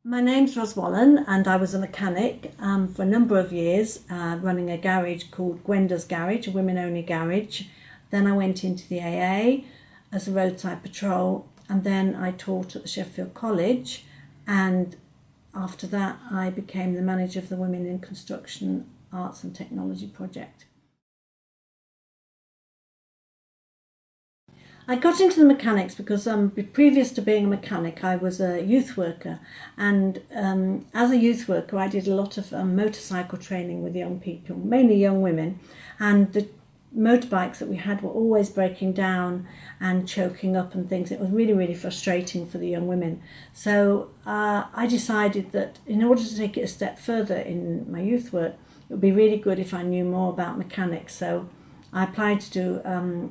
My name's Ros Wallen and I was a mechanic for a number of years, running a garage called Gwenda's Garage, a women-only garage. Then I went into the AA as a roadside patrol, and then I taught at the Sheffield College, and after that I became the manager of the Women in Construction Arts and Technology project. I got into the mechanics because previous to being a mechanic, I was a youth worker, and as a youth worker, I did a lot of motorcycle training with young people, mainly young women, and the motorbikes that we had were always breaking down and choking up and things. It was really, really frustrating for the young women. So I decided that in order to take it a step further in my youth work, it would be really good if I knew more about mechanics. So I applied to do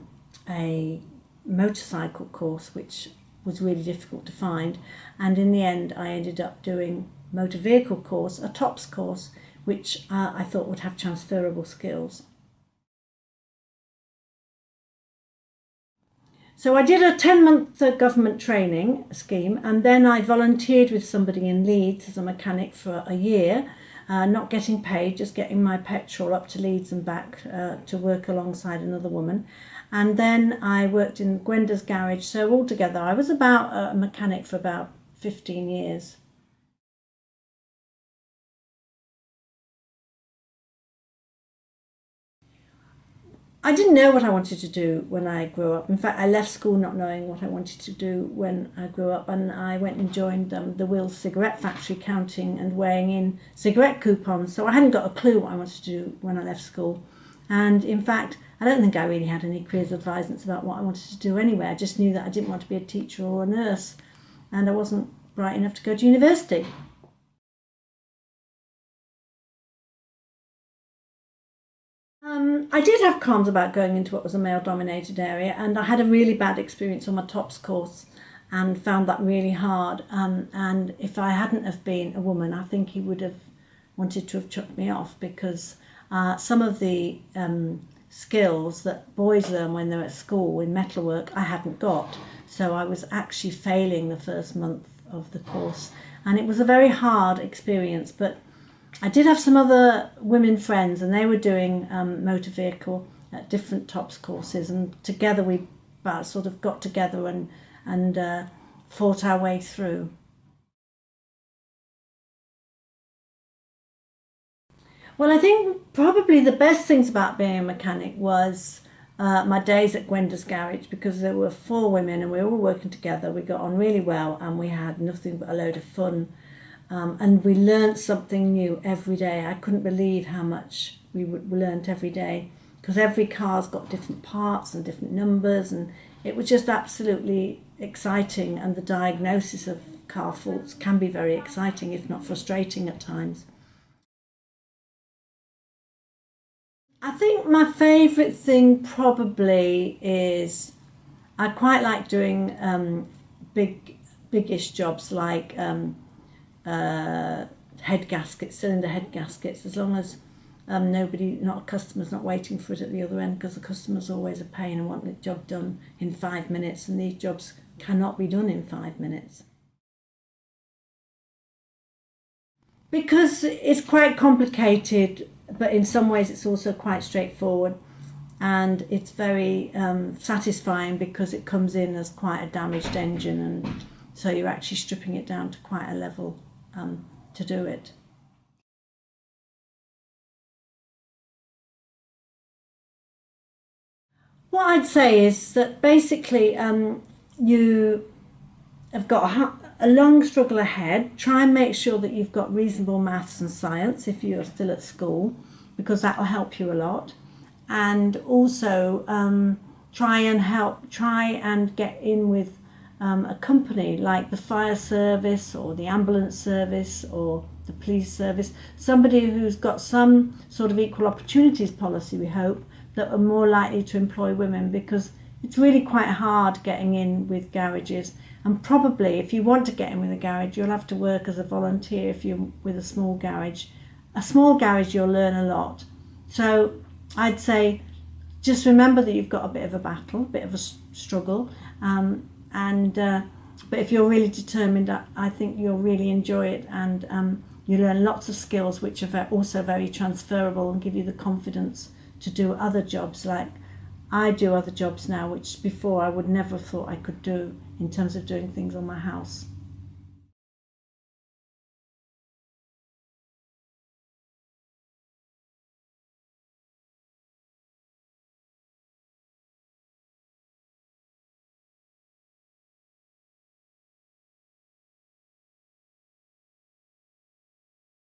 a motorcycle course, which was really difficult to find, and in the end I ended up doing motor vehicle course, a TOPS course, which I thought would have transferable skills. So I did a 10-month government training scheme, and then I volunteered with somebody in Leeds as a mechanic for a year, not getting paid, just getting my petrol up to Leeds and back to work alongside another woman. And then I worked in Gwenda's Garage. So altogether, I was about a mechanic for about 15 years. I didn't know what I wanted to do when I grew up. In fact, I left school not knowing what I wanted to do when I grew up, and I went and joined the Wills cigarette factory, counting and weighing in cigarette coupons. So I hadn't got a clue what I wanted to do when I left school. And in fact, I don't think I really had any careers advisance about what I wanted to do anyway. I just knew that I didn't want to be a teacher or a nurse, and I wasn't bright enough to go to university. I did have qualms about going into what was a male-dominated area, and I had a really bad experience on my TOPS course and found that really hard. And if I hadn't have been a woman, I think he would have wanted to have chucked me off, because some of the skills that boys learn when they're at school in metalwork I hadn't got. So I was actually failing the first month of the course, and it was a very hard experience. But I did have some other women friends, and they were doing motor vehicle at different TOPS courses, and together we sort of got together and fought our way through. Well, I think probably the best things about being a mechanic was my days at Gwenda's Garage, because there were four women and we were all working together. We got on really well and we had nothing but a load of fun. And we learnt something new every day. I couldn't believe how much we learnt every day, because every car's got different parts and different numbers, and it was just absolutely exciting. And the diagnosis of car faults can be very exciting, if not frustrating at times. I think my favourite thing probably is I quite like doing biggish jobs like head gaskets, cylinder head gaskets, as long as not a customer's not waiting for it at the other end, because the customer's always a pain and want the job done in 5 minutes, and these jobs cannot be done in 5 minutes. Because it's quite complicated, but in some ways it's also quite straightforward, and it's very satisfying because it comes in as quite a damaged engine, and so you're actually stripping it down to quite a level to do it. What I'd say is that basically you have got a long struggle ahead. Try and make sure that you've got reasonable maths and science if you're still at school, because that will help you a lot. And also try and get in with a company like the fire service or the ambulance service or the police service, somebody who's got some sort of equal opportunities policy, we hope, that are more likely to employ women, because it's really quite hard getting in with garages. And probably if you want to get in with a garage, you'll have to work as a volunteer if you're with a small garage. A small garage, you'll learn a lot. So I'd say just remember that you've got a bit of a battle, a bit of a struggle, and But if you're really determined, I think you'll really enjoy it, and you learn lots of skills which are also very transferable and give you the confidence to do other jobs. Like I do other jobs now which before I would never have thought I could do, in terms of doing things on my house.